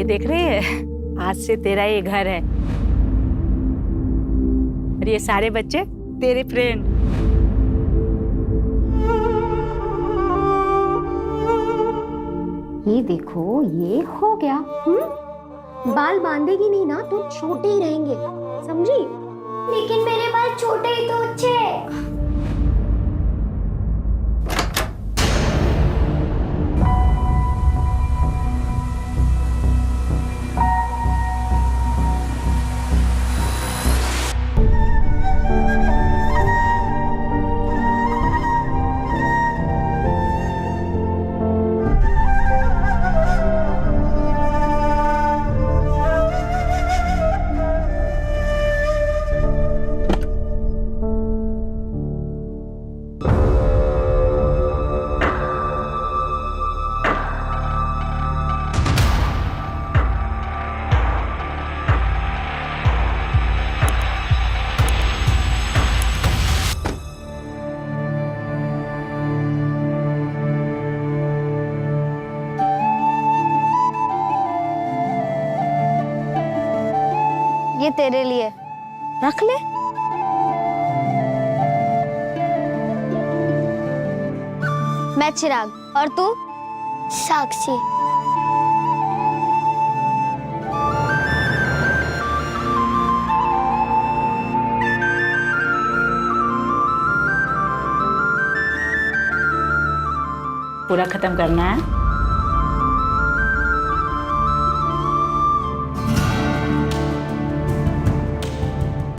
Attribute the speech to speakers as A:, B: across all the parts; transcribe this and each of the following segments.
A: ये देख रही है, आज से तेरा ये घर है और ये सारे बच्चे तेरे फ्रेंड।
B: ये देखो, ये हो गया। बाल बांधेगी नहीं ना तो छोटे ही रहेंगे, समझी?
C: लेकिन मेरे बाल छोटे ही तो अच्छे हैं।
B: ये तेरे लिए, रख ले। मैं चिराग और तू?
C: साक्षी।
A: पूरा खत्म करना है।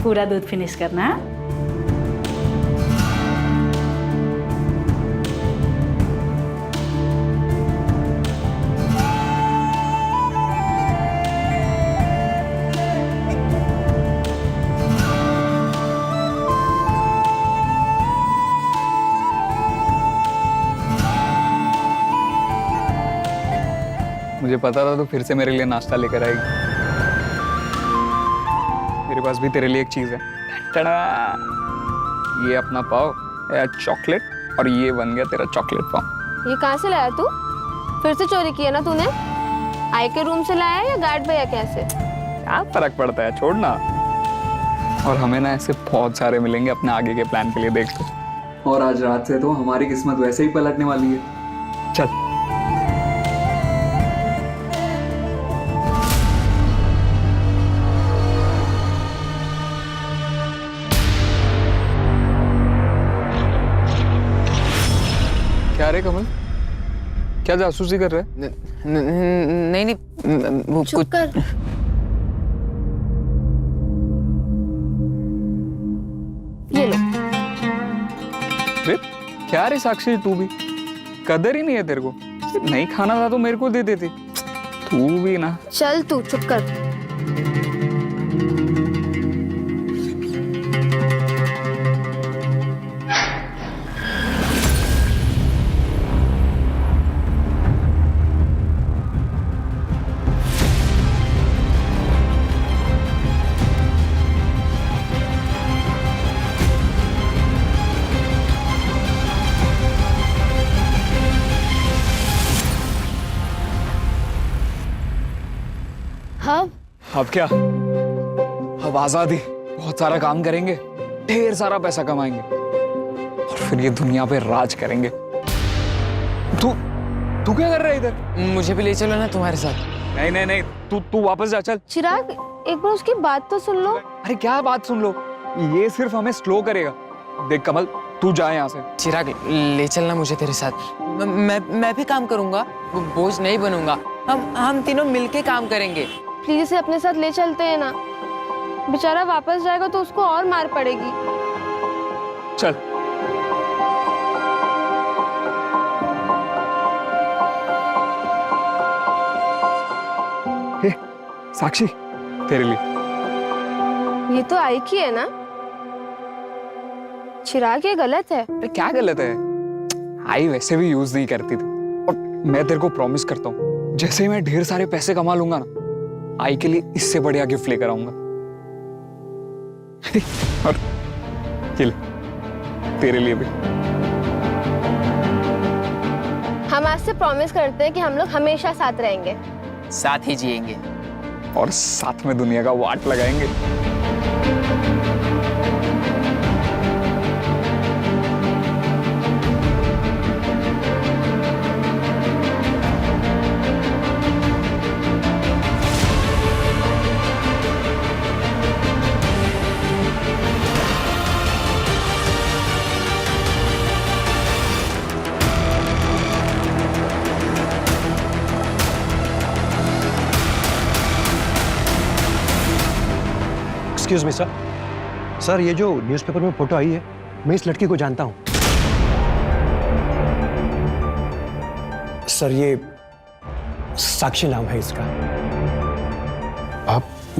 A: पूरा दूध फिनिश करना है।
D: मुझे पता था तो फिर से मेरे लिए नाश्ता लेकर आएगी। मेरे पास भी तेरे लिए एक चीज है। टड़ा! ये अपना पाव, चॉकलेट, और ये बन गया तेरा चॉकलेट पाव।
E: ये कहाँ से लाया तू? फिर से चोरी किया ना तूने? आई के रूम से लाया या गार्ड भैया कैसे?
D: क्या फर्क पड़ता है, छोड़ना। और हमें ना ऐसे बहुत सारे मिलेंगे अपने आगे के प्लान के लिए, देख तो। और आज रात से तो हमारी किस्मत वैसे ही पलटने वाली है। चल। क्या रे कमल, क्या जासूसी कर रहे हैं?
F: नहीं वो
E: चुप
F: कुछ
E: कर। ये लो।
D: रे क्या रे साक्षी, तू भी कदर ही नहीं है तेरे को। नहीं खाना था तो मेरे को दे देती। तू भी ना।
E: चल तू चुप कर।
D: अब क्या, अब आजादी, बहुत सारा काम करेंगे, ढेर सारा पैसा कमाएंगे और फिर ये दुनिया पे राज करेंगे। तू तू क्या कर रहा है इधर?
F: मुझे भी ले चलो ना तुम्हारे साथ।
D: नहीं नहीं नहीं, तू वापस जा, चल।
E: चिराग, एक बार उसकी बात तो सुन लो।
D: अरे क्या बात सुन लो, ये सिर्फ हमें स्लो करेगा। देख कमल, तू जा यहाँ से।
F: चिराग, ले चलना मुझे तेरे साथ। मैं भी काम करूंगा, बोझ नहीं बनूंगा। हम तीनों मिलके काम करेंगे।
E: प्लीज इसे अपने साथ ले चलते हैं ना। बेचारा वापस जाएगा तो उसको और मार पड़ेगी।
D: चल। हे, साक्षी, तेरे लिए।
E: ये तो आई की है ना? चिराग, ये गलत है।
D: अरे क्या गलत है? आई वैसे भी यूज नहीं करती थी। और मैं तेरे को प्रॉमिस करता हूँ, जैसे ही मैं ढेर सारे पैसे कमा लूंगा ना, आई के लिए इससे बढ़िया गिफ्ट लेकर आऊंगा। और ये तेरे लिए भी।
E: हम आज से प्रॉमिस करते हैं कि हम लोग हमेशा साथ रहेंगे।
F: साथ ही जिएंगे।
D: और साथ में दुनिया का वाट लगाएंगे।
G: Excuse me sir. सर, ये जो न्यूज़पेपर में फोटो आई है, मैं इस लड़की को जानता हूँ। सर, ये साक्षी नाम है इसका।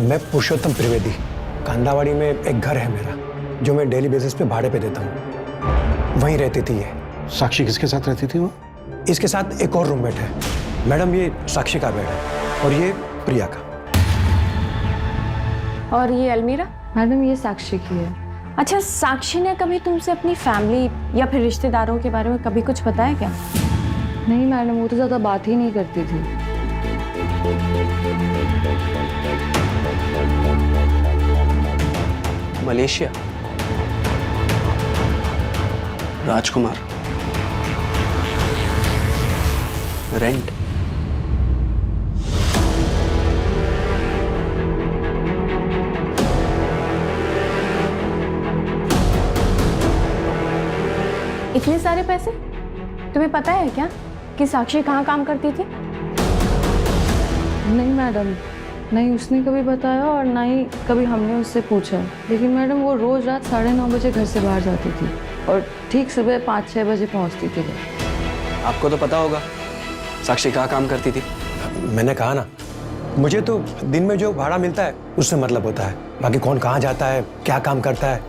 G: मैं पुरुषोत्तम त्रिवेदी, कांदावाड़ी में एक घर है मेरा, जो मैं डेली बेसिस पे भाड़े पे देता हूँ। वहीं रहती थी ये।
H: साक्षी किसके साथ रहती थी वो?
G: इसके साथ एक और रूममेट है। मैडम, ये साक्षी का बेड है और ये प्रिया का।
I: और ये अलमीरा? मैडम, ये साक्षी की है। अच्छा, साक्षी ने कभी तुमसे अपनी फैमिली या फिर रिश्तेदारों के बारे में कभी कुछ बताया क्या? नहीं मैडम, वो तो ज़्यादा बात ही नहीं करती थी।
H: मलेशिया, राजकुमार, रेंट।
I: इतने सारे पैसे? तुम्हें पता है क्या कि साक्षी कहाँ काम करती थी? नहीं मैडम, नहीं उसने कभी बताया और ना ही कभी हमने उससे पूछा। लेकिन मैडम, वो रोज रात 9:30 बजे घर से बाहर जाती थी और ठीक सुबह 5-6 बजे पहुंचती थी।
H: आपको तो पता होगा साक्षी कहाँ काम करती थी।
G: मैंने कहा ना, मुझे तो दिन में जो भाड़ा मिलता है उससे मतलब होता है। बाकी कौन कहाँ जाता है, क्या काम करता है,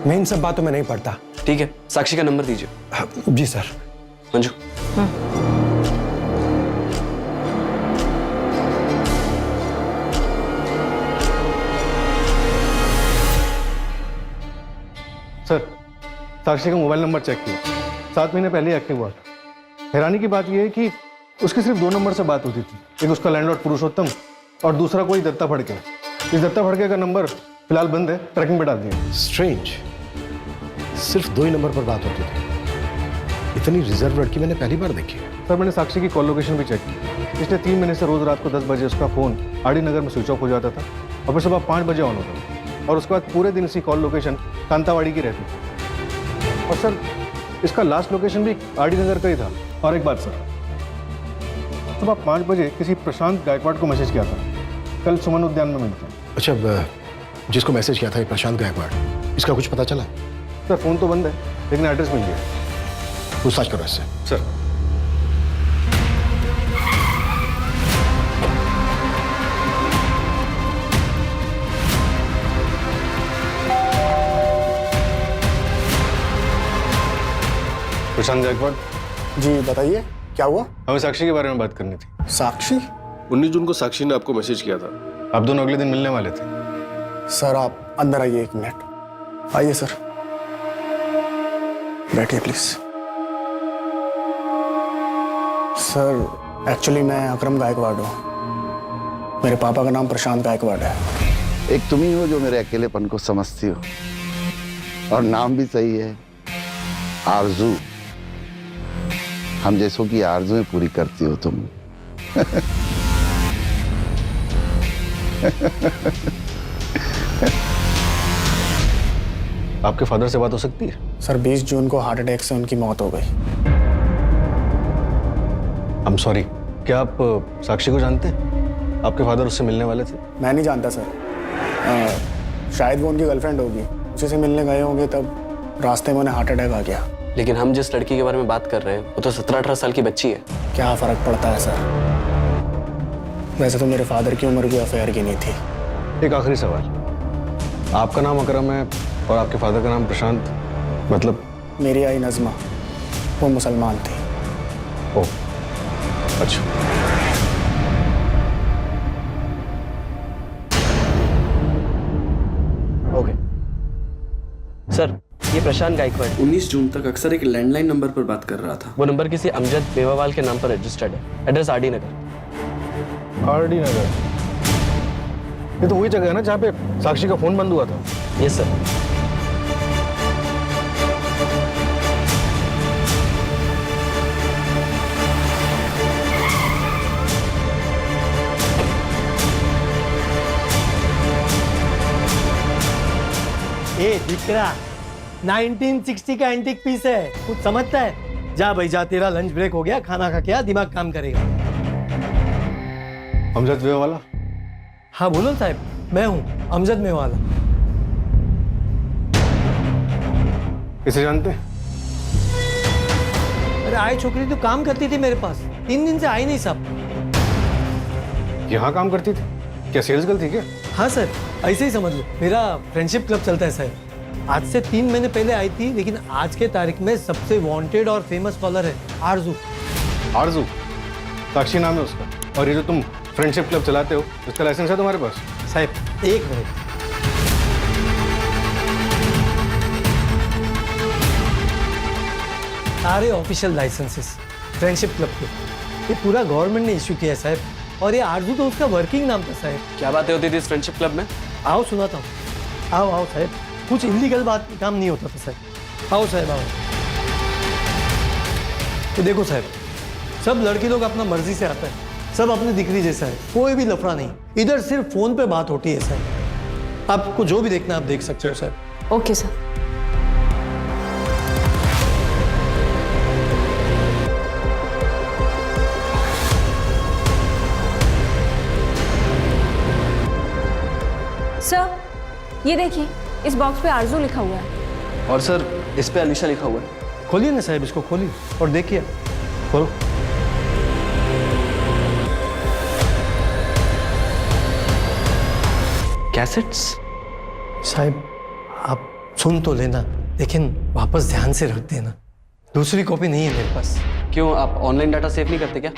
G: मैं इन सब बातों में नहीं पढ़ता।
H: ठीक है, साक्षी का नंबर दीजिए।
G: जी सर।
H: मंजू।
J: सर, साक्षी का मोबाइल नंबर चेक किया, 7 महीने पहले एक्टिव हुआ था। हैरानी की बात यह है कि उसकी सिर्फ 2 नंबर से बात होती थी। एक उसका लैंडलॉर्ड पुरुषोत्तम और दूसरा कोई दत्ता फड़के। इस दत्ता फड़के का नंबर फिलहाल बंद है, ट्रैकिंग पे डाल दिया।
H: स्ट्रेंज, सिर्फ 2 ही नंबर पर बात होती थी। इतनी रिजर्व लड़की मैंने पहली बार देखी है।
J: सर, मैंने साक्षी की कॉल लोकेशन भी चेक की। पिछले 3 महीने से रोज रात को 10 बजे उसका फोन आरडी नगर में स्विच ऑफ हो जाता था और फिर सुबह 5 बजे ऑन होता था। और उसके बाद पूरे दिन इसकी कॉल लोकेशन कांतावाड़ी की रहती थी। और सर, इसका लास्ट लोकेशन भी आरडी नगर का ही था। और एक बात सर, सुबह 5 बजे किसी प्रशांत गायकवाड़ को मैसेज किया था, कल सुमन उद्यान में मिलते हैं।
H: अच्छा, जिसको मैसेज किया था ये प्रशांत गायकवाड़, इसका कुछ पता चला?
J: सर, फोन तो बंद है लेकिन एड्रेस मिल गया।
H: पूछताछ करो इससे।
J: सर, प्रशांत गायकवाड़
K: जी, बताइए क्या हुआ?
J: हमें साक्षी के बारे में बात करनी थी।
K: साक्षी?
J: 19 जून को साक्षी ने आपको मैसेज किया था, आप दोनों अगले दिन मिलने वाले थे।
K: सर, आप अंदर आइए, 1 मिनट आइए। सर, बैठिए प्लीज। सर, एक्चुअली मैं अकरम गायकवाड़ हूँ। मेरे पापा का नाम प्रशांत गायकवाड़ है।
L: एक तुम ही हो जो मेरे अकेलेपन को समझती हो, और नाम भी सही है, आरजू। हम जैसों की आरजुएं पूरी करती हो तुम।
J: आपके फादर से बात हो सकती है?
K: सर, 20 जून को हार्ट अटैक से उनकी मौत हो गई।
J: I am sorry. क्या आप साक्षी को जानते हैं? आपके फादर उससे मिलने वाले थे।
K: मैं नहीं जानता सर, शायद वो उनकी गर्लफ्रेंड होगी, उसी से मिलने गए होंगे, तब रास्ते में उन्हें हार्ट अटैक आ गया।
H: लेकिन हम जिस लड़की के बारे में बात कर रहे हैं वो तो 17-18 साल की बच्ची है।
K: क्या फर्क पड़ता है सर? वैसे तो मेरे फादर की उम्र भी अफेयर की नहीं थी।
J: एक आखिरी सवाल, आपका नाम अकरम है और आपके फादर का नाम प्रशांत, मतलब?
K: मेरी आई नज़मा, वो मुसलमान थी।
J: ओह, अच्छा।
H: ओके सर, ये प्रशांत गायकवाड़ 19 जून तक अक्सर एक लैंडलाइन नंबर पर बात कर रहा था। वो नंबर किसी अमजद बेवावाल के नाम पर रजिस्टर्ड है। एड्रेस आरडी नगर।
J: आरडी नगर, ये तो वही जगह है ना जहाँ पे साक्षी का फोन बंद हुआ था।
G: Yes sir.
M: ए दिकरा 1960 का एंटीक पीस है, कुछ समझता है? जा भाई जा, तेरा लंच ब्रेक हो गया, खाना खा के आ, दिमाग काम करेगा।
J: अमजद वे वाला?
M: हाँ बोलो साहब, मैं हूँ अमजद में वाला।
J: इसे जानते?
M: अरे आई छोकरी तो काम करती थी मेरे पास, 3 दिन से आई नहीं साहब।
J: यहाँ काम करती थी? क्या सेल्स गर्ल थी क्या?
M: हाँ सर, ऐसे ही समझ लो, मेरा फ्रेंडशिप क्लब चलता है सर। आज से 3 महीने पहले आई थी, लेकिन आज के तारीख में सबसे वांटेड और फेमस कॉलर है आरजू।
J: आरजू? साक्षी नाम है उसका। और ये जो तुम फ्रेंडशिप क्लब चलाते हो, इसका लाइसेंस है तुम्हारे पास?
M: साहब 1 मिनट, सारे ऑफिशियल लाइसेंसेस फ्रेंडशिप क्लब के ये पूरा गवर्नमेंट ने इश्यू किया है साहब। और ये आरजू तो उसका वर्किंग नाम था साहब।
F: क्या बातें होती थी इस फ्रेंडशिप क्लब में?
M: आओ सुनाता हूँ, आओ आओ साहब, कुछ इलीगल बात काम नहीं होता था साहब। आओ साहब आओ। तो देखो साहब, सब लड़की लोग अपना मर्जी से आता है, सब अपनी दिक्री जैसा है, कोई भी लफड़ा नहीं। इधर सिर्फ फोन पे बात होती है साहब। आपको जो भी देखना आप देख सकते हो साहब।
I: Okay sir. सर ये देखिए, इस बॉक्स पे आरजू लिखा हुआ है।
F: और सर इस पे अलीशा लिखा हुआ है।
M: खोलिए ना साहब, इसको खोलिए और देखिए, खोलो।
F: कैसेट्स?
M: साहब आप सुन तो लेना, लेकिन वापस ध्यान से रख देना, दूसरी कॉपी नहीं है मेरे पास।
F: क्यों, आप ऑनलाइन डाटा सेव नहीं करते क्या?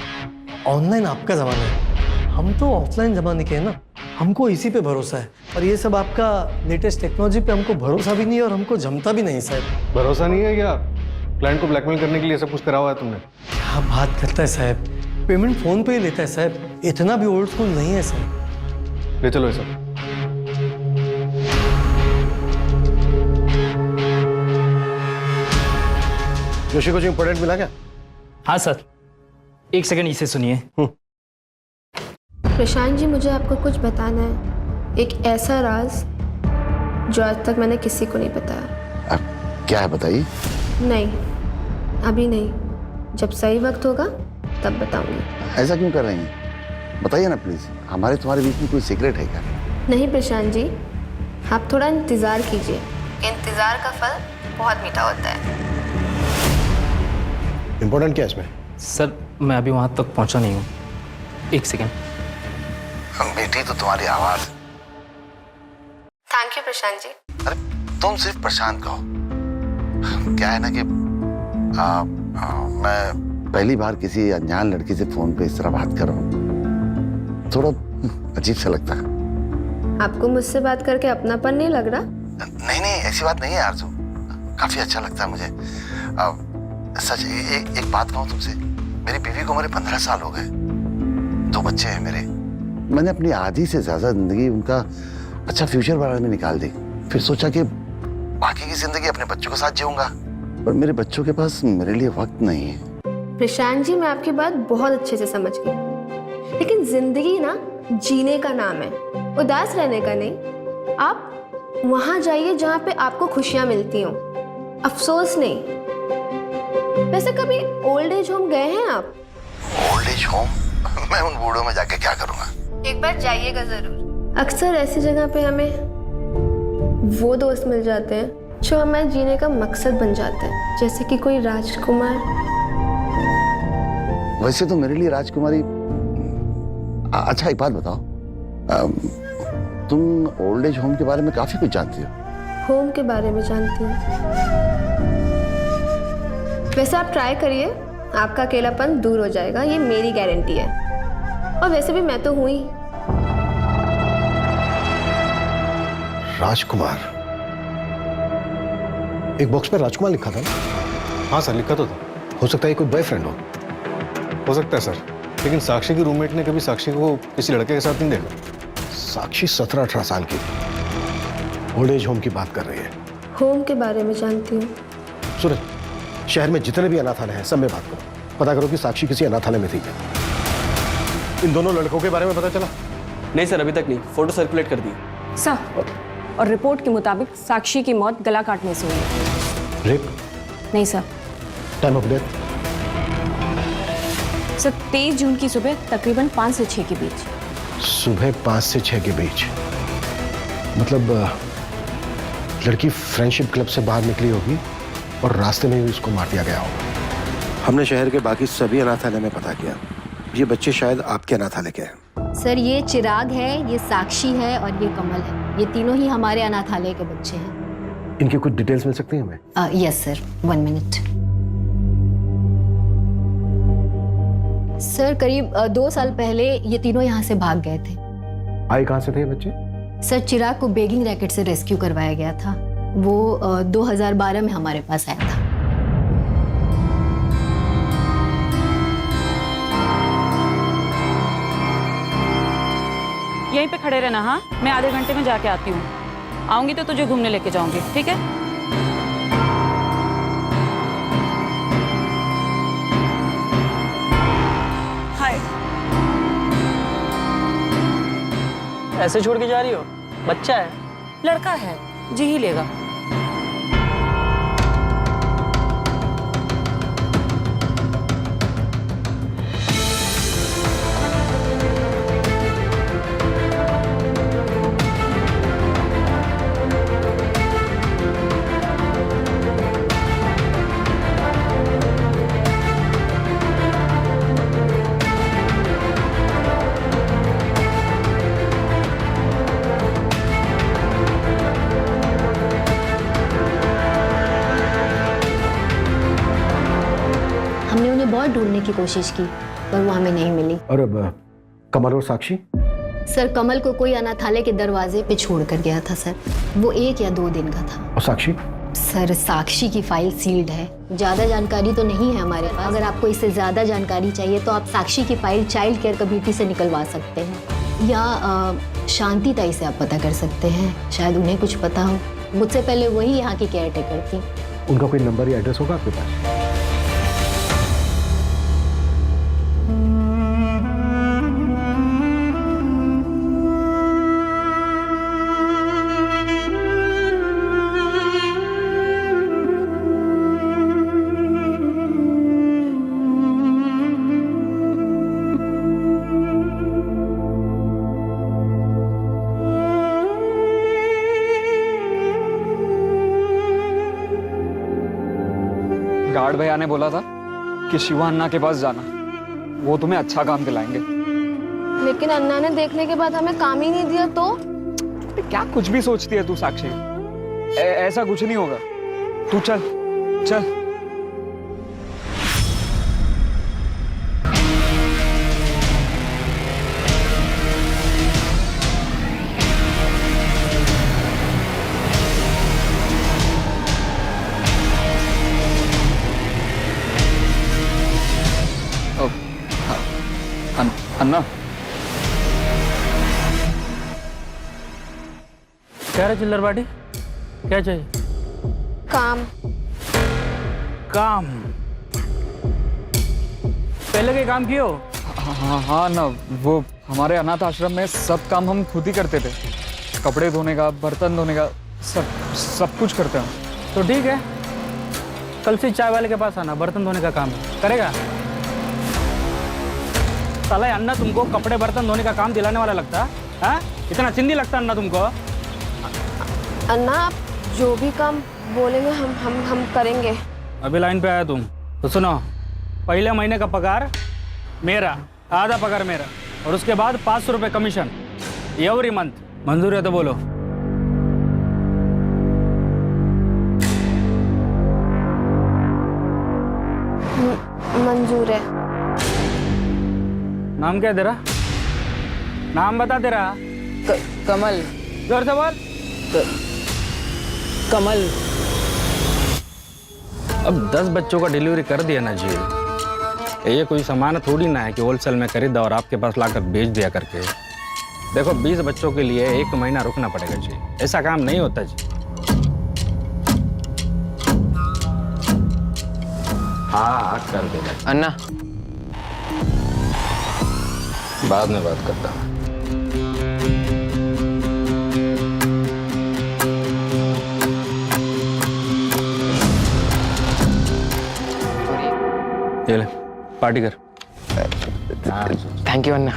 M: ऑनलाइन आपका जमाना है, हम तो ऑफलाइन जमाने के हैं ना, हमको इसी पे भरोसा है। और ये सब आपका लेटेस्ट टेक्नोलॉजी पे हमको भरोसा भी नहीं है और हमको जमता भी नहीं साहब।
J: भरोसा नहीं है या क्लाइंट को ब्लैकमेल करने के लिए सब कुछ करा हुआ है तुमने?
M: क्या बात करता है साहब, पेमेंट फोन पे ही लेता है साहब, इतना भी ओल्ड स्कूल नहीं है साहब।
J: ले चलो ये सब।
H: जोशी कुछ इंपॉर्टेंट मिला क्या?
F: हाँ सर, 1 सेकंड इसे सुनिए।
E: प्रशांत जी, मुझे आपको कुछ बताना है, एक ऐसा राज जो आज तक मैंने किसी को नहीं बताया।
L: अब क्या है बताइए?
E: नहीं, अभी नहीं, जब सही वक्त होगा तब बताऊंगी।
L: ऐसा क्यों कर रही हैं? बताइए ना प्लीज, हमारे तुम्हारे बीच में कोई सीक्रेट है क्या?
E: नहीं प्रशांत जी, आप थोड़ा इंतजार कीजिए, इंतजार का फल बहुत मीठा होता है।
H: इंपॉर्टेंट क्या है इसमें?
F: सर मैं अभी वहां तक पहुंचा नहीं हूँ, 1 सेकंड।
L: बेटी तो तुम्हारी आवाज।
E: Thank you Prashant ji.
L: अरे तुम सिर्फ प्रशांत कहो। क्या है ना कि मैं पहली बार किसी अनजान लड़की से फोन पे इस तरह बात कर रहा हूँ, थोड़ा अजीब सा लगता है।
E: आपको मुझसे बात करके अपनापन नहीं लग रहा?
L: नहीं नहीं, ऐसी बात नहीं है आरजू, काफी अच्छा लगता है मुझे। सच एक बात कहूँ तुमसे, मेरी बीवी को उम्र 15 साल हो गए, 2 बच्चे हैं मेरे। मैंने अपनी आधी से ज्यादा जिंदगी उनका अच्छा फ्यूचर बनाने में निकाल दी, फिर सोचा कि बाकी की जिंदगी अपने बच्चों के साथ जीऊंगा, पर मेरे बच्चों के पास मेरे लिए वक्त नहीं है।
E: प्रशांत जी, मैं आपकी बात बहुत अच्छे से समझ गई, लेकिन जिंदगी ना जीने का नाम है, उदास रहने का नहीं। आप वहां जाइए जहां पे आपको खुशियां मिलती हों, अफसोस नहीं। वैसे कभी ओल्ड एज होम गए हैं आप?
L: Old age home? मैं उन बूढ़ों में जाके क्या करूंगा?
E: एक बार जाइएगा जरूर। अक्सर ऐसी जगह पे हमें वो दोस्त मिल जाते हैं जो हमारे जीने का मकसद बन जाते हैं, जैसे कि कोई राजकुमार।
L: वैसे तो मेरे लिए राजकुमारी। अच्छा एक बात बताओ, तुम ओल्ड एज होम के बारे में काफी कुछ जानती हो।
E: होम के बारे में जानती हूँ। वैसे आप ट्राई करिए, आपका अकेलापन दूर हो जाएगा, ये मेरी गारंटी है। और वैसे भी मैं तो हूं ही।
H: राजकुमार? एक बॉक्स पे राजकुमार लिखा था ना?
J: हाँ सर, लिखा तो था।
H: हो सकता है कोई बॉयफ्रेंड हो।
J: सकता है सर, लेकिन साक्षी की रूममेट ने कभी साक्षी को किसी लड़के के साथ नहीं देखा।
H: साक्षी 17-18 साल की ओल्ड एज होम की बात कर रही है।
E: होम के बारे में जानती हूँ।
H: सूरज, शहर में जितने भी अनाथालय हैं सब में बात करो, पता करो कि साक्षी किसी अनाथालय में थी क्या। इन दोनों लड़कों के बारे में पता चला?
N: नहीं सर, अभी तक नहीं। फोटो सर्कुलेट कर दी
I: सर, और रिपोर्ट के मुताबिक साक्षी की मौत गला काटने से हुई है।
H: रेप?
I: नहीं sir.
H: Time of death?
I: Sir 23 जून की सुबह तकरीबन 5 से 6 के बीच।
H: सुबह 5 से 6 के बीच, मतलब लड़की फ्रेंडशिप क्लब से बाहर निकली होगी और रास्ते में ही उसको मार दिया गया होगा। हमने शहर के बाकी सभी अनाथालय में पता किया, ये बच्चे शायद आपके अनाथालय के हैं।
B: सर ये चिराग है, ये साक्षी है और ये कमल है। ये तीनों ही हमारे अनाथालय के बच्चे हैं।
H: इनकी कुछ डिटेल्स मिल सकती हैं हमें?
B: Yes sir, 1 minute. सर करीब 2 साल पहले ये तीनों यहाँ से भाग गए थे।
H: आए कहाँ से थे ये बच्चे?
B: सर चिराग को बेगिंग रैकेट से रेस्क्यू करवाया गया था। वो 2012 में हमारे पास आया था।
A: यहीं पे खड़े रहना। हाँ, मैं आधे घंटे में जाके आती हूँ। आऊंगी तो तुझे घूमने लेके जाऊंगी, ठीक है? हाय।
N: ऐसे छोड़ के जा रही हो? बच्चा है।
A: लड़का है, जी ही लेगा।
B: हमने उन्हें बहुत ढूंढने की कोशिश की पर वो हमें नहीं मिली।
H: और अब कमल और साक्षी?
B: सर कमल को कोई अनाथालय के दरवाजे पे छोड़ कर गया था सर। वो 1 या 2 दिन का था।
H: और साक्षी?
B: सर साक्षी की फाइल सील्ड है, ज्यादा जानकारी तो नहीं है हमारे पास। अगर आपको इससे ज्यादा जानकारी चाहिए तो आप साक्षी की फाइल चाइल्ड केयर कमेटी से निकलवा सकते हैं या शांति ताई से आप पता कर सकते हैं, शायद उन्हें कुछ पता हो। मुझसे पहले वही यहाँ की केयर टेकर थी।
H: उनका कोई नंबर या एड्रेस होगा आपके पास?
D: गार्ड भैया ने बोला था कि शिवा अन्ना के पास जाना, वो तुम्हें अच्छा काम दिलाएंगे।
E: लेकिन अन्ना ने देखने के बाद हमें काम ही नहीं दिया तो?
D: क्या कुछ भी सोचती है तू साक्षी? ऐसा कुछ नहीं होगा। तू चल चल। अन्ना,
N: क्या रे चिल्लर पार्टी, क्या चाहिए?
E: काम।
N: काम? पहले के काम कियो?
D: हाँ ना, वो हमारे अनाथ आश्रम में सब काम हम खुद ही करते थे। कपड़े धोने का, बर्तन धोने का, सब कुछ करते हैं।
N: तो ठीक है, कल से चाय वाले के पास आना, बर्तन धोने का काम करेगा। साला अन्ना तुमको कपड़े बर्तन धोने का काम दिलाने वाला लगता है? इतना चिंदी लगता अन्ना तुमको?
E: अन्ना आप जो भी काम बोलेंगे हम करेंगे।
N: अभी लाइन पे आया तुम तो सुनो, पहले महीने का पगार मेरा, आधा पगार मेरा, और उसके बाद 500 रुपये कमीशन एवरी मंथ। मंजूर है तो बोलो।
E: मंजूर है।
N: नाम क्या है तेरा? नाम बता तेरा।
F: कमल।
N: जोर से बोल।
F: कमल।
N: अब 10 बच्चों का डिलीवरी कर दिया ना जी, ये कोई सामान थोड़ी ना है कि होलसेल में खरीदा और आपके पास लाकर बेच दिया करके। देखो 20 बच्चों के लिए 1 महीना रुकना पड़ेगा जी, ऐसा काम नहीं होता जी। हाँ कर देगा
F: अन्ना।
N: बाद में बात करता हूँ। ये ले पार्टी कर।
F: Thank you Anna.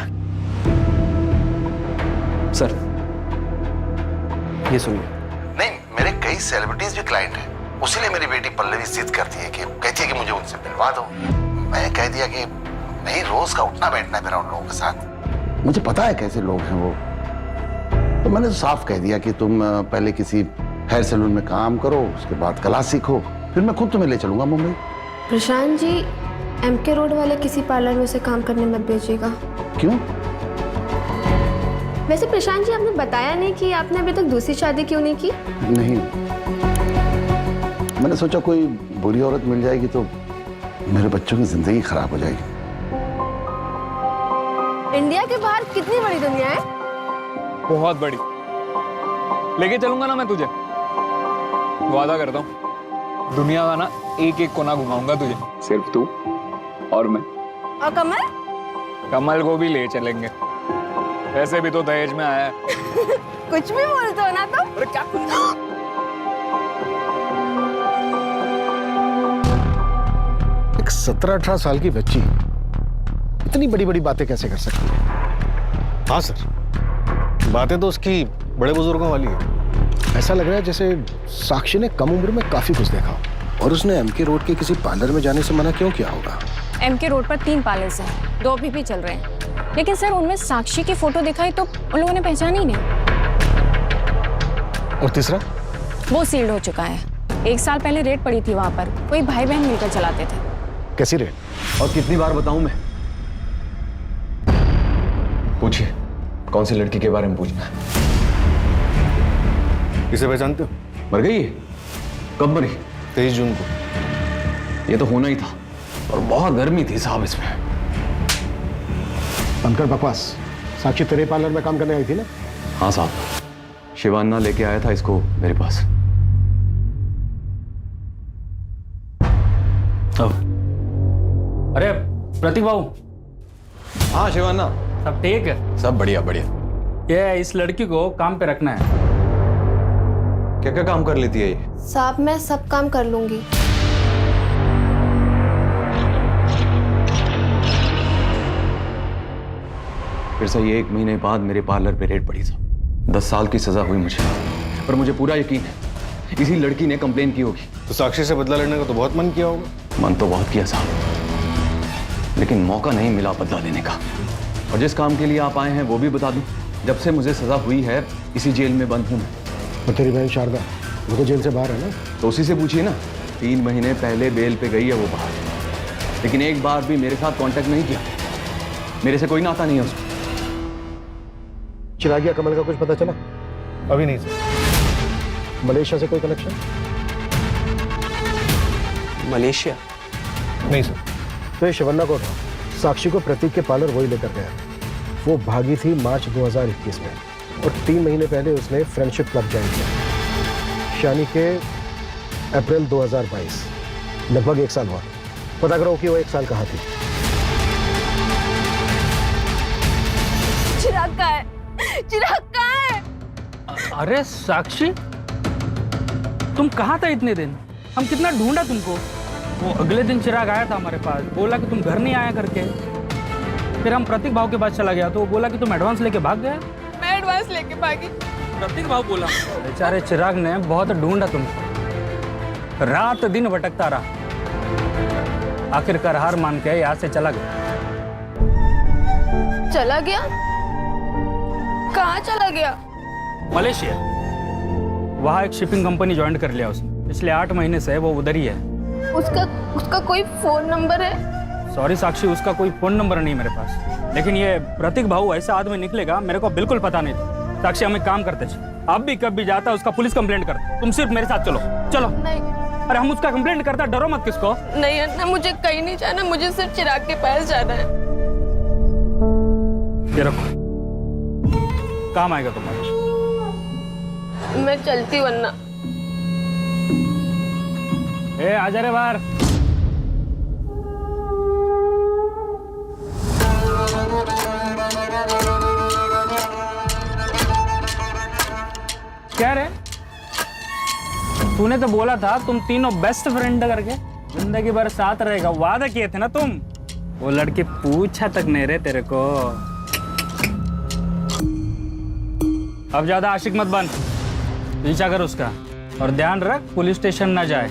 D: सर ये सुनिए।
L: नहीं, मेरे कई सेलिब्रिटीज भी क्लाइंट हैं, उसीलिए मेरी बेटी पल्लवी जिद करती है कि कहती है कि मुझे उनसे मिलवा दो। मैंने कह दिया कि नहीं, रोज का उठना बैठना है मेरा उन लोगों के साथ। मुझे पता है कैसे लोग हैं वो, तो मैंने साफ कह दिया कि तुम पहले किसी हेयर सैलून में काम करो, उसके बाद क्लास सीखो, फिर मैं खुद तुम्हें ले चलूंगा मुंबई।
E: प्रशांत जी, MK रोड वाले किसी पार्लर में से काम करने मत भेजिएगा।
L: क्यों?
E: वैसे प्रशांत जी, आपने बताया नहीं कि आपने अभी तक दूसरी शादी क्यों नहीं की?
L: नहीं, मैंने सोचा कोई बुरी औरत मिल जाएगी तो मेरे बच्चों की जिंदगी खराब हो जाएगी।
E: इंडिया के बाहर कितनी बड़ी दुनिया है।
D: बहुत बड़ी। लेके चलूंगा ना मैं तुझे, वादा करता हूँ। दुनिया का ना एक एक कोना घुमाऊंगा तुझे, सिर्फ तू और मैं।
E: और कमल?
D: कमल को भी ले चलेंगे, वैसे भी तो दहेज में आया है।
E: कुछ भी बोलते हो ना तो।
D: अरे क्या
H: एक 17-18 साल की बच्ची इतनी बड़ी बड़ी बातें कैसे कर सकती है?
J: हाँ सर, बातें तो उसकी बड़े बुजुर्गों वाली है।
H: ऐसा लग रहा है जैसे साक्षी ने कम उम्र में काफी कुछ देखा हो। और उसने MK रोड के किसी पार्लर में जाने से मना क्यों किया होगा?
I: MK रोड पर 3 पार्लर्स हैं, 2 अभी भी चल रहे हैं। लेकिन सर, उनमें साक्षी की फोटो दिखाई तो उन लोगों ने पहचान ही नहीं।
H: और तीसरा?
I: वो सील्ड हो चुका है। 1 साल पहले रेड पड़ी थी वहां पर, कोई भाई बहन मिलकर चलाते थे।
H: कैसी रेड?
O: और कितनी बार बताऊं मैं? पूछिए, कौन सी लड़की के बारे में पूछना है?
J: इसे पहचानते हो?
O: मर गई है? कब मरी?
J: 23 जून को।
O: ये तो होना ही था, और बहुत गर्मी थी साहब इसमें।
H: बनकर बकवास। साक्षी तेरे पार्लर में काम करने आई थी ना?
O: हाँ साहब, शिवान्ना लेके आया था इसको मेरे पास।
N: अरे प्रतीक बाबू।
O: हाँ शिवान्ना,
N: सब ठीक है?
O: सब बढ़िया बढ़िया।
N: ये इस लड़की को काम पे रखना है।
O: क्या क्या काम कर लेती है ये?
E: साहब, मैं सब काम कर लूंगी।
O: फिर से ये 1 महीने बाद मेरे पार्लर पे रेड पड़ी साहब। 10 साल की सजा हुई मुझे, पर मुझे पूरा यकीन है इसी लड़की ने कंप्लेन की होगी।
J: तो साक्षी से बदला लेने का तो बहुत मन किया होगा।
O: मन तो बहुत किया साहब, लेकिन मौका नहीं मिला बदला लेने का। और जिस काम के लिए आप आए हैं वो भी बता दूं, जब से मुझे सजा हुई है इसी जेल में बंद हूं मैं।
H: और तेरी बहन शारदा, वो तो जेल से बाहर है ना?
O: तो उसी से पूछिए ना। 3 महीने पहले बेल पे गई है वो बाहर, लेकिन एक बार भी मेरे साथ कांटेक्ट नहीं किया। मेरे से कोई नाता नहीं है उसको।
H: चिरागिया कमल का कुछ पता चला?
J: अभी नहीं सर।
H: मलेशिया से कोई कनेक्शन?
M: मलेशिया?
J: नहीं सर।
H: तो ये शिवन्ना को था, साक्षी को प्रतीक के पार्लर वही लेकर गया। वो भागी थी मार्च 2021 में, और 3 महीने पहले उसने फ्रेंडशिप क्लब ज्वाइन किया, यानी के अप्रैल 2022। लगभग 1 साल हुआ। पता करो कि वो 1 साल कहाँ थी।
E: चिराग कहाँ है? चिराग कहाँ है?
N: अरे साक्षी, तुम कहाँ था इतने दिन? हम कितना ढूंढा तुमको। वो अगले दिन चिराग आया था हमारे पास, बोला कि तुम घर नहीं आया करके। फिर हम प्रतीक भाव के पास चला गया तो वो बोला कि तुम एडवांस लेके भाग गया।
E: मैं एडवांस लेके भागी?
N: प्रतीक भाव बोला। बेचारे चिराग ने बहुत ढूंढा तुमको, रात दिन भटकता रहा। आखिरकार हार मान के यहाँ से चला गया।
E: चला गया? कहाँ चला गया?
N: मलेशिया। वहाँ एक शिपिंग कंपनी ज्वाइन कर लिया उसने। पिछले 8 महीने से वो उधर ही है।
E: उसका कोई फोन नंबर है?
N: सॉरी साक्षी, उसका कोई फोन नंबर नहीं मेरे पास। लेकिन ये प्रतीक भाऊ ऐसा आदमी निकलेगा मेरे को बिल्कुल पता नहीं था। साक्षी, हम एक काम करते, अब भी कब भी जाता उसका पुलिस कंप्लेंट कर। तुम सिर्फ मेरे साथ चलो। चलो।
E: नहीं,
N: अरे हम उसका कंप्लेंट करता, डरो मत किसको।
E: नहीं अन्ना, मुझे कहीं नहीं जाना, मुझे सिर्फ चिराग के पास जाना है।
N: ये रखो, काम आएगा तुम्हारे।
E: मैं चलती हूँ अन्ना।
N: ए आजा रे बाहर। क्या रे, तूने तो बोला था तुम तीनों बेस्ट फ्रेंड करके जिंदगी भर साथ रहेगा, वादा किए थे ना तुम। वो लड़की पूछा तक नहीं रहे तेरे को। अब ज्यादा आशिक मत बन, पीछा कर उसका, और ध्यान रख पुलिस स्टेशन ना जाए।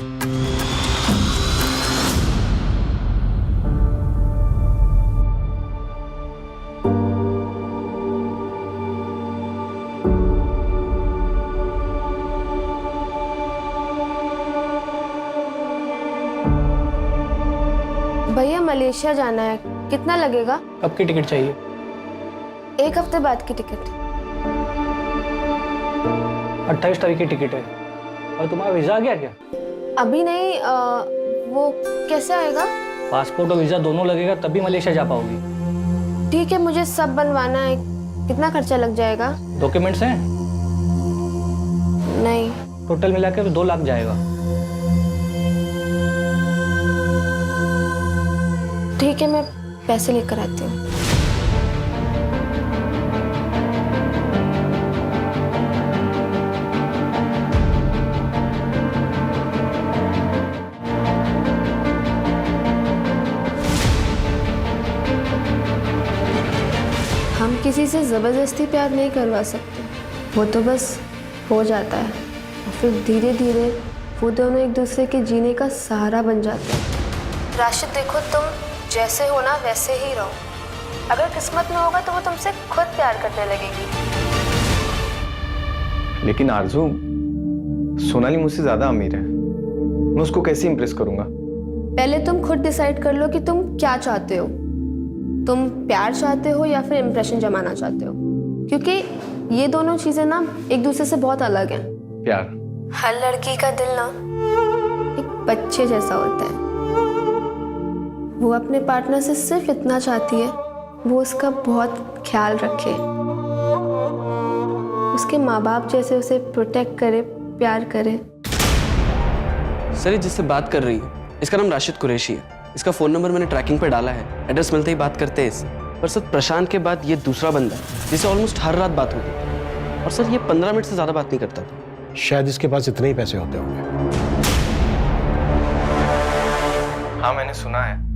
E: भैया मलेशिया जाना है, कितना लगेगा?
N: कब की टिकट चाहिए?
E: 1 हफ्ते बाद की टिकट।
N: 28 तारीख की टिकट है। और तुम्हारा वीजा आ गया क्या?
E: अभी नहीं, वो कैसे आएगा?
N: पासपोर्ट और वीजा दोनों लगेगा, तभी मलेशिया जा पाओगी।
E: ठीक है, मुझे सब बनवाना है, कितना खर्चा लग जाएगा?
N: डॉक्यूमेंट्स हैं?
E: नहीं।
N: टोटल मिला के 2 लाख जाएगा।
E: ठीक है, मैं पैसे लेकर आती हूँ। हम किसी से जबरदस्ती प्यार नहीं करवा सकते, वो तो बस हो जाता है और फिर धीरे धीरे वो दोनों एक दूसरे के जीने का सहारा बन जाते हैं। राशिद देखो, तुम जैसे हो ना वैसे ही रहो, अगर किस्मत में होगा तो वो तुमसे खुद प्यार करने लगेगी।
P: लेकिन आरजू, सोनाली मुझसे ज्यादा अमीर है, मैं उसको कैसे इंप्रेस करूंगा?
E: पहले तुम खुद डिसाइड कर लो कि तुम क्या चाहते हो। तुम प्यार चाहते हो या फिर इम्प्रेशन जमाना चाहते हो, क्योंकि ये दोनों चीजें ना एक दूसरे से बहुत अलग हैं।
P: प्यार,
E: हर लड़की का दिल ना एक बच्चे जैसा होता है। वो अपने पार्टनर से सिर्फ इतना चाहती है, वो उसका बहुत ख्याल रखे, उसके माँ बाप जैसे उसे प्रोटेक्ट करे, प्यार करे।
Q: सर, ये जिससे बात कर रही है इसका नाम राशिद कुरैशी है। इसका फ़ोन नंबर मैंने ट्रैकिंग पे डाला है, एड्रेस मिलते ही बात करते हैं इससे। पर सर, प्रशांत के बाद ये दूसरा बंदा है जिससे ऑलमोस्ट हर रात बात होती है, और सर ये 15 मिनट से ज़्यादा बात नहीं करता था।
G: शायद इसके पास इतने ही पैसे होते होंगे।
P: हाँ, मैंने सुना है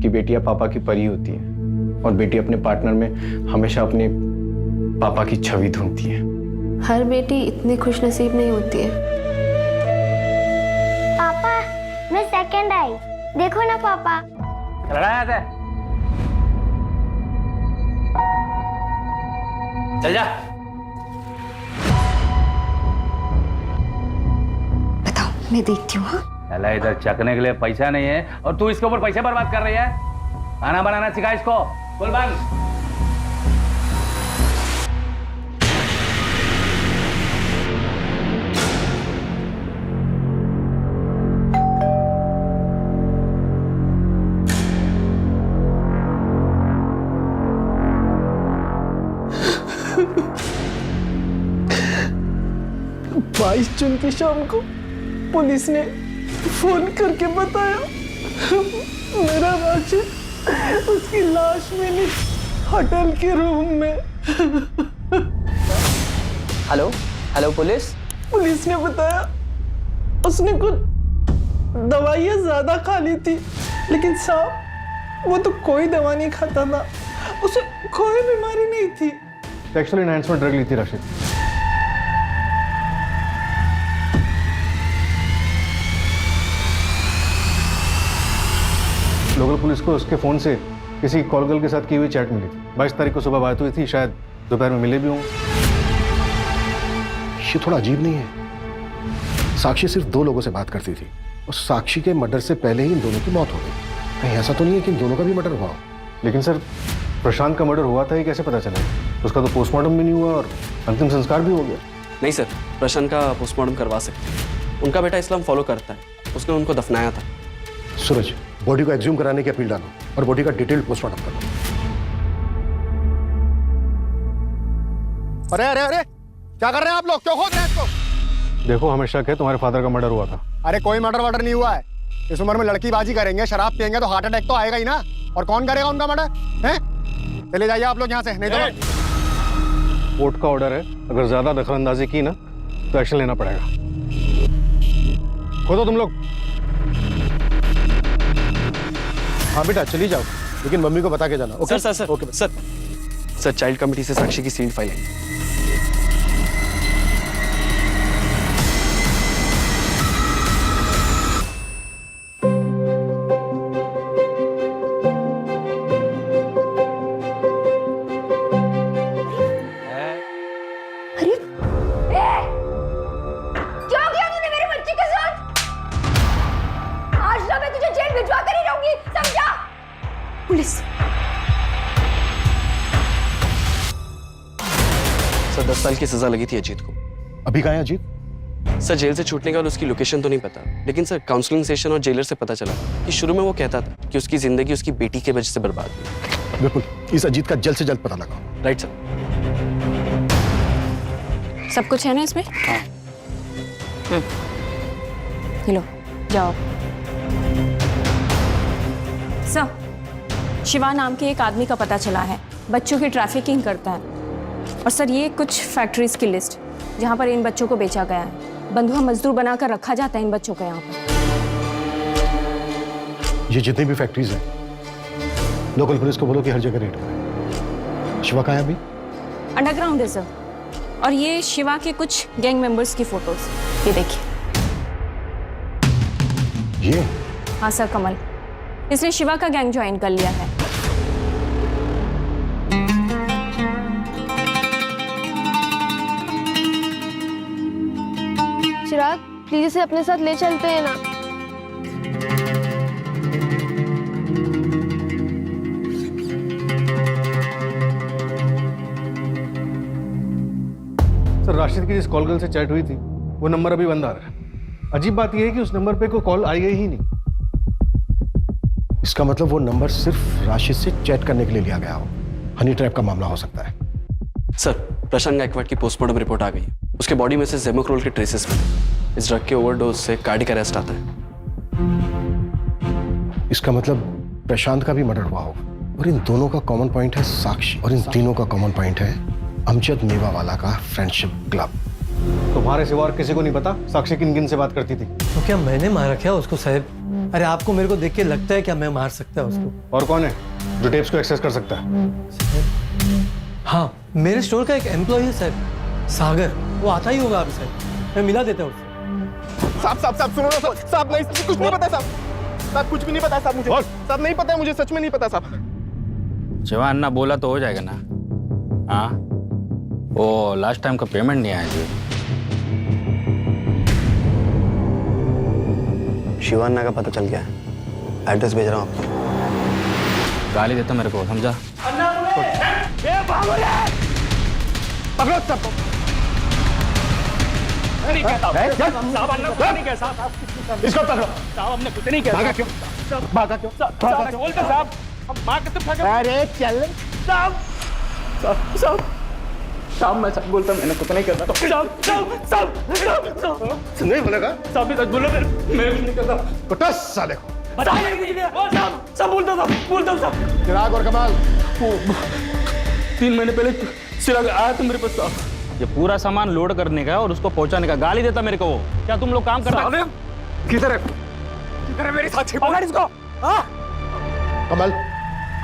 P: कि बेटियां पापा की परी होती है और बेटी अपने पार्टनर में हमेशा अपने पापा की छवि ढूंढती है।
E: हर बेटी इतनी खुशनसीब नहीं होती है।
C: पापा, मैं सेकंड आई, देखो ना पापा।
N: लड़ाया था, चल जा।
B: बताओ, मैं देखती हूँ। हाँ,
N: चला, इधर चकने के लिए पैसा नहीं है और तू इसके ऊपर पैसे बर्बाद कर रही है। खाना बनाना सिखा इसको, बोल बंद।
M: बाईस जून की शाम को पुलिस ने फोन करके बताया मेरा राशिद उसकी लाश मिली होटल के रूम में।
Q: Hello hello police.
M: पुलिस ने बताया उसने कुछ दवाइयाँ ज्यादा खा ली थी, लेकिन साहब वो तो कोई दवा नहीं खाता था, उसे कोई बीमारी नहीं थी।
J: सेक्सुअल एनहांसमेंट ड्रग ली थी राशिद। लोकल पुलिस को उसके फोन से किसी कॉल गर्ल के साथ की हुई चैट मिली थी। 22 तारीख को सुबह बात हुई थी, शायद दोपहर में मिले भी होंगे।
H: ये थोड़ा अजीब नहीं है? साक्षी सिर्फ 2 लोगों से बात करती थी और साक्षी के मर्डर से पहले ही इन दोनों की मौत हो गई। कहीं ऐसा तो नहीं है कि इन दोनों का भी मर्डर हुआ हो?
J: लेकिन सर, प्रशांत का मर्डर हुआ था ये कैसे पता चला? उसका तो पोस्टमार्टम भी नहीं हुआ और अंतिम संस्कार भी हो गया।
Q: नहीं सर, प्रशांत का पोस्टमार्टम करवा सकते हैं। उनका बेटा इस्लाम फॉलो करता है, उसने उनको दफनाया था।
H: सूरज, बॉडी को एक्सह्यूम कराने की अपील डालो और बॉडी का डिटेल्ड पोस्टमार्टम करो।
K: अरे अरे अरे, क्या कर रहे हैं आप लोग? क्यों खोद रहे हैं इसको?
J: देखो, हमें शक है तुम्हारे फादर का मर्डर हुआ था।
K: अरे कोई मर्डर वर्डर नहीं हुआ है। इस उम्र में लड़कीबाजी करेंगे, शराब पियेंगे तो हार्ट अटैक तो आएगा ही ना। और कौन करेगा उनका मर्डर? हैं? चले जाइए आप लोग यहाँ से, नहीं तो
J: कोर्ट का ऑर्डर है, अगर ज्यादा दखलंदाजी की ना तो एक्शन लेना पड़ेगा। खोदो तुम लोग।
H: हाँ बेटा चली जाओ, लेकिन मम्मी को बता के जाना। Okay
Q: sir okay sir. Sir, child committee से साक्षी की सील्ड फाइल है।
C: क्या किया तूने मेरे बच्चे के साथ? आज ना मैं तुझे जेल भिजवा कर ही रहूंगी, समझा? पुलिस।
Q: सर, 10 साल की सजा लगी थी अजीत को।
H: अभी कहाँ है अजीत?
Q: सर, जेल से छूटने के बाद उसकी लोकेशन तो नहीं पता, लेकिन सर काउंसलिंग सेशन और जेलर से पता चला कि शुरू में वो कहता था कि उसकी जिंदगी उसकी बेटी की वजह से बर्बाद हुई।
H: बिल्कुल, इस अजीत का जल्द से जल्द पता लगाओ।
Q: Right sir.
A: सब कुछ है ना इसमें?
Q: हाँ।
A: लो, जाओ। सर, शिवा नाम के एक आदमी का पता चला है, बच्चों की ट्रैफिकिंग करता है। और सर, ये कुछ फैक्ट्रीज की लिस्ट जहाँ पर इन बच्चों को बेचा गया है। बंधुआ मजदूर बनाकर रखा जाता है इन बच्चों को यहाँ पर।
H: ये जितनी भी फैक्ट्रीज हैं, लोकल पुलिस को बोलो कि हर जगह रेड हो। शिवा कहाँ है अभी?
A: अंडरग्राउंड है सर। और ये शिवा के कुछ गैंग मेंबर्स की फोटोज, ये देखिए।
H: ये?
A: हाँ सर, कमल, इसने शिवा का गैंग ज्वाइन कर लिया है।
E: चिराग, प्लीज इसे अपने साथ ले चलते हैं ना।
J: सर, राशिद की जिस कॉल गर्ल से चैट हुई थी वो नंबर अभी बंद आ रहा है। अजीब बात यह है कि उस नंबर पे कोई कॉल आई ही नहीं।
H: इसका मतलब वो नंबर सिर्फ राशिद से चैट करने के लिए लिया गया हो। हनी ट्रैप का मामला हो सकता है।
Q: सर, प्रशांत गायकवाड़ की पोस्टमार्टम रिपोर्ट आ गई। उसके बॉडी में से जेमोक्रोल के ट्रेसेस मिले। इस ड्रग के ओवरडोज से कार्डियक अरेस्ट आता है।
H: इसका मतलब प्रशांत का भी मर्डर हुआ हो। और इन दोनों का कॉमन पॉइंट है साक्षी, और इन तीनों का कॉमन पॉइंट है अमजद मेवावाला का फ्रेंडशिप क्लब।
J: तुम्हारे सिवा और किसी को नहीं पता साक्षी किन किन से बात करती थी?
M: तो क्या मैंने मारा क्या उसको साहब? अरे आपको मेरे को देख के लगता है क्या मैं मार सकता है उसको?
J: और कौन है जो टेप्स को एक्सेस कर सकता है?
M: हाँ, मेरे स्टोर का एक एम्प्लॉय है साहब, सागर। वो आता ही होगा आप साहब, मैं मिला देता हूँ उससे।
K: साहब सुनो ना साहब, नहीं कुछ नहीं पता साहब। साहब कुछ भी नहीं पता साहब मुझे। साहब नहीं पता है मुझे, सच में नहीं पता साहब।
N: जवान ना बोला तो हो जाएगा ना? हाँ, वो लास्ट टाइम का पेमेंट नहीं आया जी।
Q: शिवान्ना का पता चल गया है, एड्रेस भेज रहा हूँ आपको।
N: गाली देता मेरे को, समझा?
K: पकड़ो सबको। नहीं कहता साहब, अन्ना कुछ नहीं कहता साहब। इसको पकड़ो साहब, हमने कुछ नहीं कहता। भागा क्यों? भागा क्यों? साहब बोलते साहब, हम मां के तो भागा। अरे चल साहब, साहब मैं सच बोलता, मैंने कुछ नहीं करता। साहब
H: नहीं बोलेगा?
K: साहब भी सच बोलो, मैंने कुछ नहीं करता।
H: कुछ साले को
K: बताइए कुछ नहीं। साहब बोलता साहब। चिराग और कमाल,
N: 3 महीने पहले चिराग आया था मेरे पास साहब। ये पूरा सामान लोड करने का और उसको पहुंचाने का। गाली देता मेरे को वो। क्या तुम लोग काम करते हो?
K: किधर है मेरे साथ? पकड़ इसको।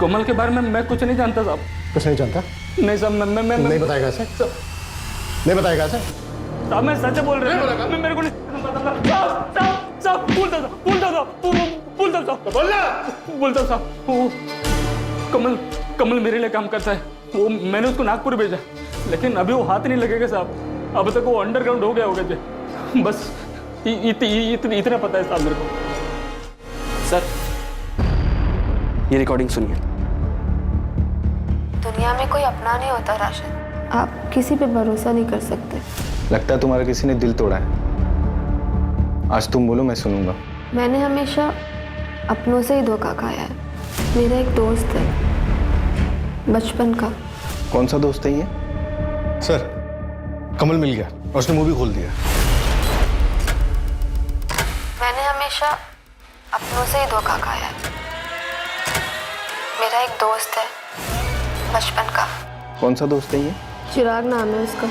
N: कमल के बारे में मैं कुछ नहीं जानता साहब।
H: कुछ नहीं जानता?
N: नहीं साहब, मैं
H: नहीं बताएगा ऐसे? नहीं बताएगा ऐसे?
N: साहब मैं सच बोल रहा हूँ, मेरे को नहीं। साहब बोलता साहब। कमल मेरे लिए काम करता है। वो मैंने उसको नागपुर भेजा, लेकिन अभी वो हाथ नहीं लगेगा साहब। अब तक वो अंडरग्राउंड हो गया होगा जी। बस इतना पता है साहब मेरे को।
Q: सर, ये रिकॉर्डिंग सुनिए।
E: दुनिया में कोई अपना नहीं होता राशिद, आप किसी पे भरोसा नहीं कर सकते।
P: लगता है तुम्हारा किसी ने दिल तोड़ा है। आज तुम बोलो, मैं सुनूंगा।
E: मैंने हमेशा अपनों से ही धोखा खाया है। मेरा एक दोस्त है बचपन का।
P: कौन सा दोस्त है ये?
J: सर, कमल मिल गया और उसने मूवी खोल दिया।
E: मैंने हमेशा अपनों से ही धोखा खाया है। मेरा एक दोस्त है बचपन का।
P: कौन सा दोस्त है ये?
E: चिराग नाम है उसका।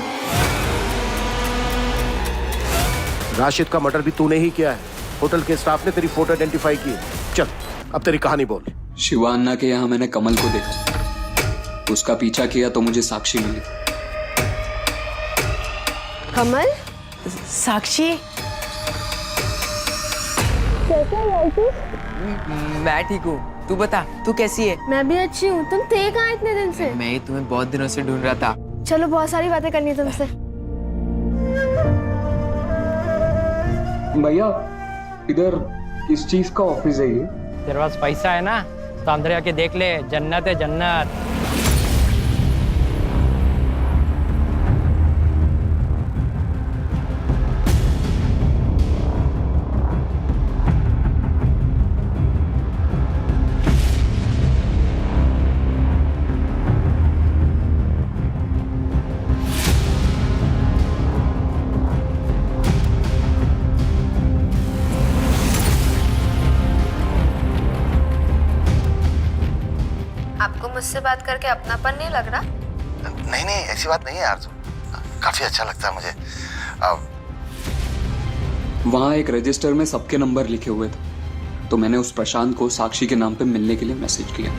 H: राशिद का मर्डर भी तूने ही किया है। होटल के स्टाफ ने तेरी फोटो आइडेंटिफाई की है। चल अब तेरी कहानी बोल।
D: शिवान्ना के यहाँ मैंने कमल को देखा, उसका पीछा किया तो मुझे साक्षी मिली।
E: कमल?
F: साक्षी? मैं ठीक हूँ, तू बता, तू कैसी है?
E: मैं भी अच्छी हूँ। तुम थे कहाँ इतने दिन से?
F: मैं ही तुम्हें बहुत दिनों से ढूंढ रहा था।
E: चलो, बहुत सारी बातें करनी है तुमसे।
D: भैया, इधर किस चीज का ऑफिस है ये?
N: तेरे पास पैसा है ना तो अंदर आके देख ले, जन्नत है जन्नत।
E: आपको मुझसे बात करके अपनापन नहीं लग रहा?
L: नहीं नहीं, ऐसी बात नहीं है आरजू, काफी अच्छा लगता है मुझे।
D: वहाँ एक रजिस्टर में सबके नंबर लिखे हुए थे, तो मैंने उस प्रशांत को साक्षी के नाम पे मिलने के लिए मैसेज किया।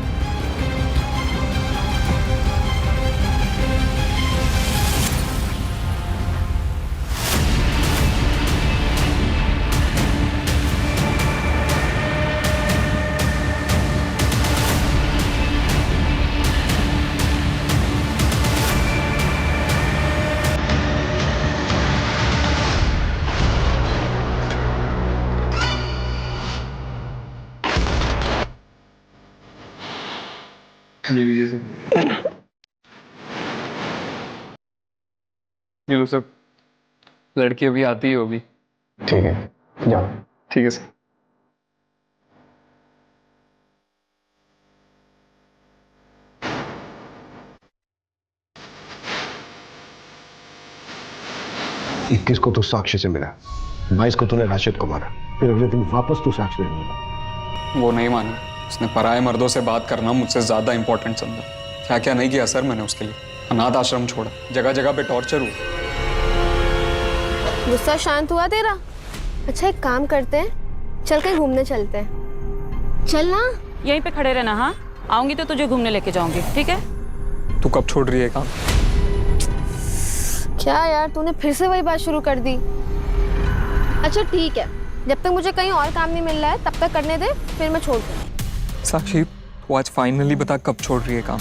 D: ये सब लड़की अभी आती ही होगी।
P: ठीक है, जाओ।
D: ठीक है सर।
H: इक्कीस को तू साक्षी से मिला, 22 को तूने राशिद को मारा, फिर अगले दिन वापस तू साक्षी से मिला।
D: वो नहीं मानी, उसने पराये मर्दों से बात करना मुझसे ज्यादा इंपॉर्टेंट समझा। क्या क्या नहीं किया सर मैंने उसके लिए। अनाथ आश्रम छोड़ा, जगह जगह पे टॉर्चर हुआ।
E: गुस्सा शांत हुआ तेरा? अच्छा, एक काम करते हैं, चल कहीं घूमने चलते हैं। चल ना।
A: यहीं पे खड़े रहना। हाँ, आऊंगी तो तुझे घूमने लेके जाऊंगी, ठीक है?
D: तू कब छोड़ रही है काम?
E: क्या यार, तूने फिर से वही बात शुरू कर दी। अच्छा ठीक है, जब तक मुझे कहीं और काम नहीं मिल रहा है तब तक करने दे, फिर मैं छोड़ दूँ।
D: साक्षी, तू आज फाइनली बता कब छोड़ रही है काम?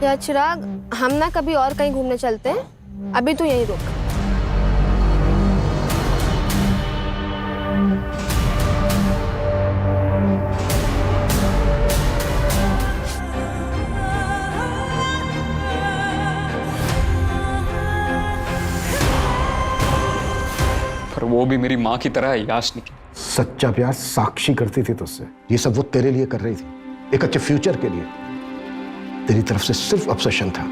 E: यार चिराग, हम ना कभी और कहीं घूमने चलते हैं, अभी तू यहीं रुक।
D: पर वो भी मेरी माँ की तरह है याशनी की।
H: सच्चा प्यार साक्षी करती थी तुझसे, ये सब वो तेरे लिए कर रही थी, एक अच्छे फ्यूचर के लिए। तेरी तरफ से सिर्फ ऑब्सेशन था,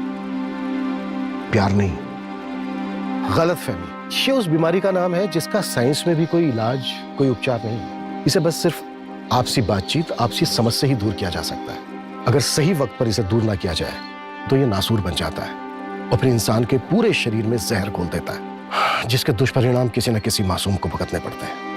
H: प्यार नहीं, गलत फहमी। ये उस बीमारी का नाम है जिसका साइंस में भी कोई इलाज, कोई उपचार नहीं है। इसे बस सिर्फ आपसी बातचीत, आपसी समझ से ही दूर किया जा सकता है। अगर सही वक्त पर इसे दूर ना किया जाए तो ये नासूर बन जाता है और फिर इंसान के पूरे शरीर में जहर घोल देता है, जिसके दुष्परिणाम किसी न किसी मासूम को भुगतने पड़ते हैं।